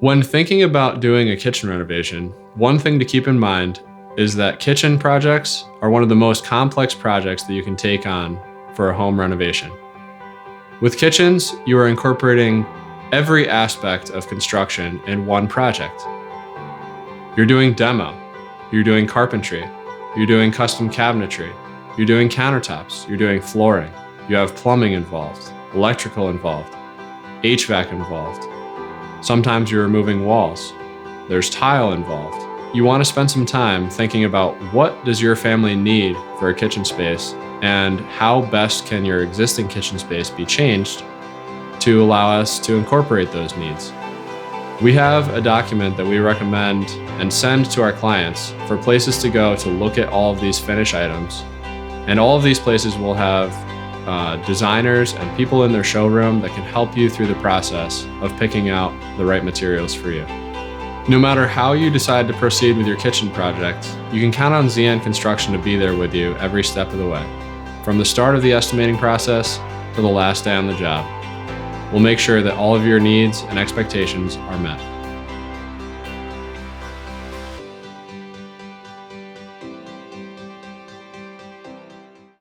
When thinking about doing a kitchen renovation, one thing to keep in mind is that kitchen projects are one of the most complex projects that you can take on for a home renovation. With kitchens, you are incorporating every aspect of construction in one project. You're doing demo, you're doing carpentry, you're doing custom cabinetry, you're doing countertops, you're doing flooring, you have plumbing involved, electrical involved, HVAC involved. Sometimes you're removing walls. There's tile involved. You want to spend some time thinking about what does your family need for a kitchen space and how best can your existing kitchen space be changed to allow us to incorporate those needs. We have a document that we recommend and send to our clients for places to go to look at all of these finish items. And all of these places will have designers and people in their showroom that can help you through the process of picking out the right materials for you. No matter how you decide to proceed with your kitchen project, you can count on ZN Construction to be there with you every step of the way, from the start of the estimating process to the last day on the job. We'll make sure that all of your needs and expectations are met.